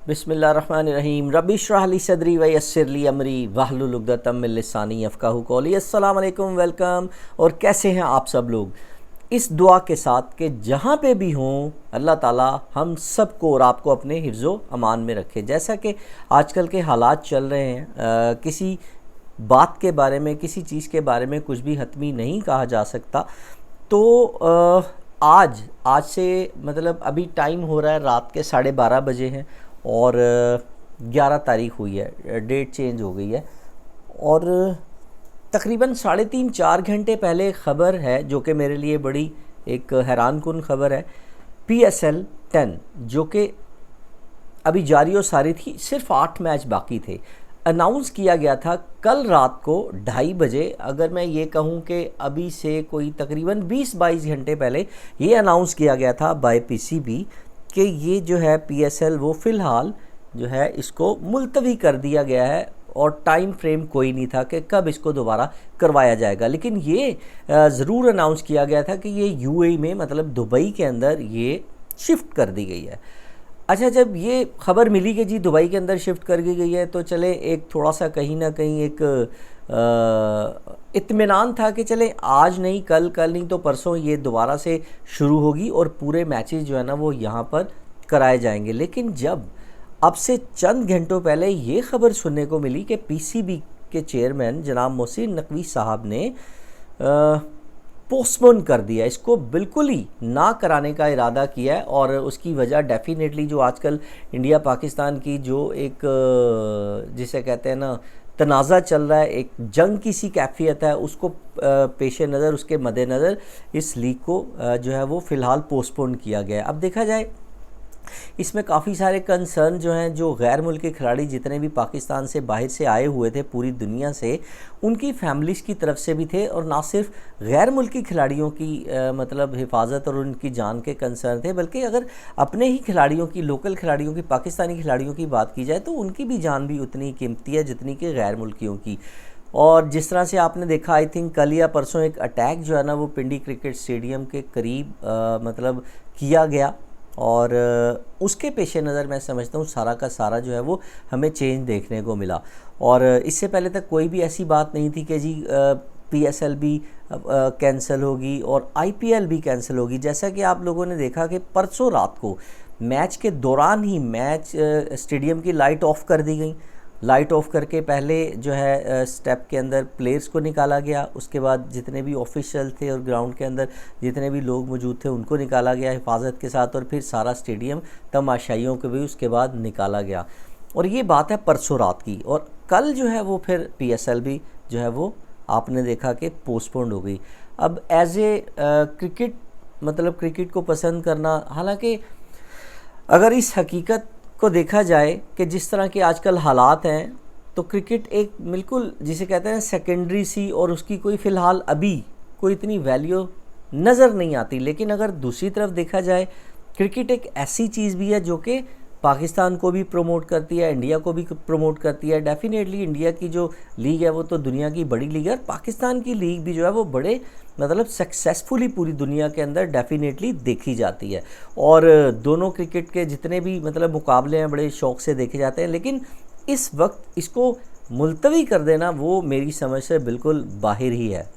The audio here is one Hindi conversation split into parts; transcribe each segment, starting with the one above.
बिस्मिल्लाहिर्रहमानिर्रहीम रब्बि इश्रह ली सदरी व यस्सिर ली अमरी वहलुल उक़दतम मिन लिसानी यफ़क़हू क़ौली। अस्सलाम वालेकुम, वेलकम। और कैसे हैं आप सब लोग? इस दुआ के साथ कि जहाँ पे भी हों अल्लाह ताला हम सब को और आपको अपने हिफ्ज़ो अमान में रखे। जैसा कि आजकल के हालात चल रहे हैं, किसी बात के बारे में, किसी चीज़ के बारे में कुछ भी हतमी नहीं कहा जा सकता। तो आज से मतलब अभी टाइम हो रहा है रात के 12:30 बजे हैं और 11 तारीख हुई है, डेट चेंज हो गई है। और तकरीबन 3.5-4 घंटे पहले ख़बर है जो कि मेरे लिए बड़ी एक हैरानकुन ख़बर है। PSL 10 जो कि अभी जारी और सारी थी, सिर्फ 8 मैच बाकी थे। अनाउंस किया गया था कल रात को 2:30 बजे। अगर मैं ये कहूँ कि अभी से कोई तकरीबन 20-22 घंटे पहले ये अनाउंस किया गया था बाय PCB कि ये जो है PSL वो फ़िलहाल जो है इसको मुलतवी कर दिया गया है और टाइम फ्रेम कोई नहीं था कि कब इसको दोबारा करवाया जाएगा। लेकिन ये ज़रूर अनाउंस किया गया था कि ये UAE में मतलब दुबई के अंदर ये शिफ्ट कर दी गई है। अच्छा, जब ये ख़बर मिली कि जी दुबई के अंदर शिफ्ट कर दी गई है तो चले एक थोड़ा सा कहीं ना कहीं एक इत्मीनान था कि चले आज नहीं कल नहीं तो परसों ये दोबारा से शुरू होगी और पूरे मैचेस जो है ना वो यहाँ पर कराए जाएंगे। लेकिन जब अब से चंद घंटों पहले ये ख़बर सुनने को मिली कि PCB के चेयरमैन जनाब मोहसिन नकवी साहब ने पोस्टपोन कर दिया, इसको बिल्कुल ही ना कराने का इरादा किया है। और उसकी वजह डेफिनेटली जो आजकल इंडिया पाकिस्तान की जो एक जिसे कहते हैं ना तनाज़ा चल रहा है, एक जंग की सी कैफियत है, उसको पेश नज़र, उसके मद्देनज़र इस लीग को जो है वो फ़िलहाल पोस्टपोन किया गया है। अब देखा जाए इसमें काफ़ी सारे कंसर्न जो हैं, जो गैर मुल्की खिलाड़ी जितने भी पाकिस्तान से बाहर से आए हुए थे पूरी दुनिया से, उनकी फैमिलीज़ की तरफ से भी थे। और ना सिर्फ गैर मुल्की खिलाड़ियों की मतलब हिफाजत और उनकी जान के कंसर्न थे, बल्कि अगर अपने ही खिलाड़ियों की, लोकल खिलाड़ियों की, पाकिस्तानी खिलाड़ियों की बात की जाए तो उनकी भी जान भी उतनी कीमती है जितनी कि गैर मुल्कियों की। और जिस तरह से आपने देखा, आई थिंक कल या परसों एक अटैक जो है ना वो पिंडी क्रिकेट स्टेडियम के करीब मतलब किया गया और उसके पेश नज़र मैं समझता हूँ सारा का सारा जो है वो हमें चेंज देखने को मिला। और इससे पहले तक कोई भी ऐसी बात नहीं थी कि जी PSL भी कैंसिल होगी और IPL भी कैंसिल होगी। जैसा कि आप लोगों ने देखा कि परसों रात को मैच के दौरान ही मैच स्टेडियम की लाइट ऑफ कर दी गई। लाइट ऑफ करके पहले जो है स्टेप के अंदर प्लेयर्स को निकाला गया, उसके बाद जितने भी ऑफिशियल थे और ग्राउंड के अंदर जितने भी लोग मौजूद थे उनको निकाला गया हिफाजत के साथ, और फिर सारा स्टेडियम तमाशाइयों को भी उसके बाद निकाला गया। और ये बात है परसों रात की। और कल जो है वो फिर PSL भी जो है वो आपने देखा कि पोस्टपोन्ड हो गई। अब एज ए क्रिकेट मतलब क्रिकेट को पसंद करना, हालांकि अगर इस हकीकत को देखा जाए कि जिस तरह के आजकल हालात हैं तो क्रिकेट एक बिल्कुल जिसे कहते हैं सेकेंडरी सी, और उसकी कोई फ़िलहाल अभी कोई इतनी वैल्यू नज़र नहीं आती। लेकिन अगर दूसरी तरफ देखा जाए, क्रिकेट एक ऐसी चीज़ भी है जो कि पाकिस्तान को भी प्रमोट करती है, इंडिया को भी प्रमोट करती है। डेफिनेटली इंडिया की जो लीग है वो तो दुनिया की बड़ी लीग है, और पाकिस्तान की लीग भी जो है वो बड़े मतलब सक्सेसफुली पूरी दुनिया के अंदर डेफिनेटली देखी जाती है। और दोनों क्रिकेट के जितने भी मतलब मुकाबले हैं बड़े शौक़ से देखे जाते हैं। लेकिन इस वक्त इसको मुलतवी कर देना वो मेरी समझ से बिल्कुल बाहर ही है।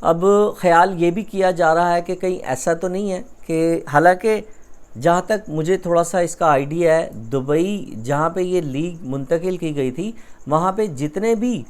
अब ख़्याल ये भी किया जा रहा है कि कहीं ऐसा तो नहीं है कि, हालांकि जहाँ तक मुझे थोड़ा सा इसका आइडिया है, दुबई जहाँ पे ये लीग मुंतकिल की गई थी वहाँ पे जितने भी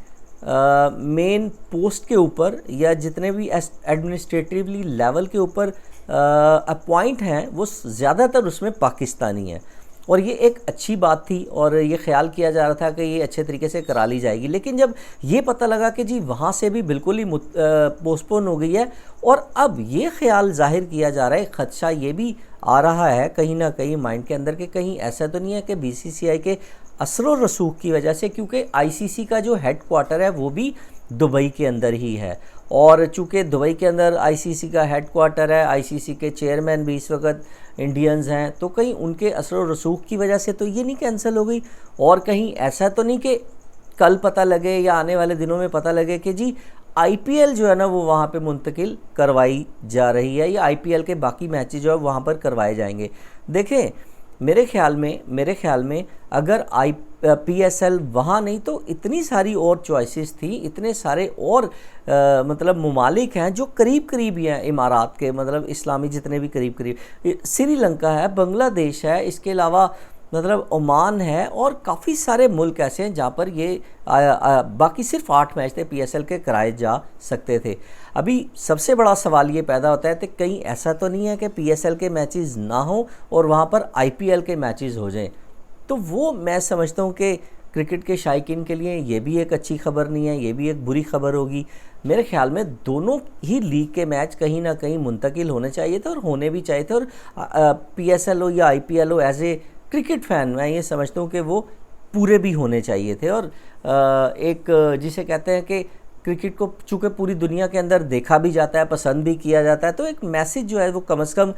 मेन पोस्ट के ऊपर या जितने भी एडमिनिस्ट्रेटिवली लेवल के ऊपर अपॉइंट हैं वो ज़्यादातर उसमें पाकिस्तानी हैं। और ये एक अच्छी बात थी और ये ख्याल किया जा रहा था कि ये अच्छे तरीके से करा ली जाएगी। लेकिन जब ये पता लगा कि जी वहाँ से भी बिल्कुल ही पोस्टपोन हो गई है, और अब ये ख्याल जाहिर किया जा रहा है, ख़दशा ये भी आ रहा है कहीं ना कहीं माइंड के अंदर कि कहीं ऐसा तो नहीं है कि BCCI के असर रसूख की वजह से, क्योंकि ICC का जो हेड क्वार्टर है वो भी दुबई के अंदर ही है। और चूँकि दुबई के अंदर ICC का हेड क्वार्टर है, ICC के चेयरमैन भी इस वक्त इंडियंस हैं, तो कहीं उनके असर रसूख की वजह से तो ये नहीं कैंसिल हो गई। और कहीं ऐसा तो नहीं कि कल पता लगे या आने वाले दिनों में पता लगे कि जी IPL जो है ना वो वहाँ पे मुंतकिल करवाई जा रही है, या IPL के बाकी मैचेस जो है वहाँ पर करवाए जाएंगे। देखें, मेरे ख्याल में अगर PSL वहाँ नहीं तो इतनी सारी और चॉइसेस थी, इतने सारे और मतलब ममालिक हैं जो करीब करीब ही हैं इमारात के, मतलब इस्लामी जितने भी करीब करीब, श्रीलंका है, बांग्लादेश है, इसके अलावा मतलब ओमान है, और काफ़ी सारे मुल्क ऐसे हैं जहाँ पर ये बाकी सिर्फ 8 मैच थे PSL के कराए जा सकते थे। अभी सबसे बड़ा सवाल ये पैदा होता है कि कहीं ऐसा तो नहीं है कि PSL के मैचेस ना हो और वहाँ पर IPL के मैचेस हो जाएं। तो वो मैं समझता हूँ कि क्रिकेट के शायकीन के लिए ये भी एक अच्छी खबर नहीं है, ये भी एक बुरी खबर होगी। मेरे ख्याल में दोनों ही लीग के मैच कहीं ना कहीं मुंतकिल होने चाहिए थे और होने भी चाहिए थे, और PSL हो या IPL हो, एज ए क्रिकेट फ़ैन मैं ये समझता हूँ कि वो पूरे भी होने चाहिए थे। और एक जिसे कहते हैं कि क्रिकेट को चूँकि पूरी दुनिया के अंदर देखा भी जाता है, पसंद भी किया जाता है, तो एक मैसेज जो है वो कम से कम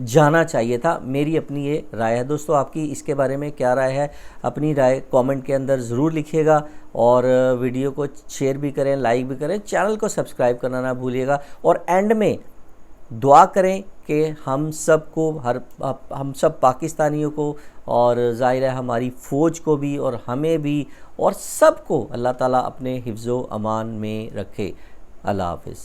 जाना चाहिए था। मेरी अपनी ये राय है। दोस्तों, आपकी इसके बारे में क्या राय है? अपनी राय कमेंट के अंदर ज़रूर लिखिएगा, और वीडियो को शेयर भी करें, लाइक भी करें, चैनल को सब्सक्राइब करना ना भूलिएगा, और एंड में दुआ करें कि हम सब पाकिस्तानियों को, और ज़ाहिर है हमारी फ़ौज को भी, और हमें भी, और सबको अल्लाह ताला अपने हिफ्ज़ो अमान में रखे। अल्लाह हाफ़िज़।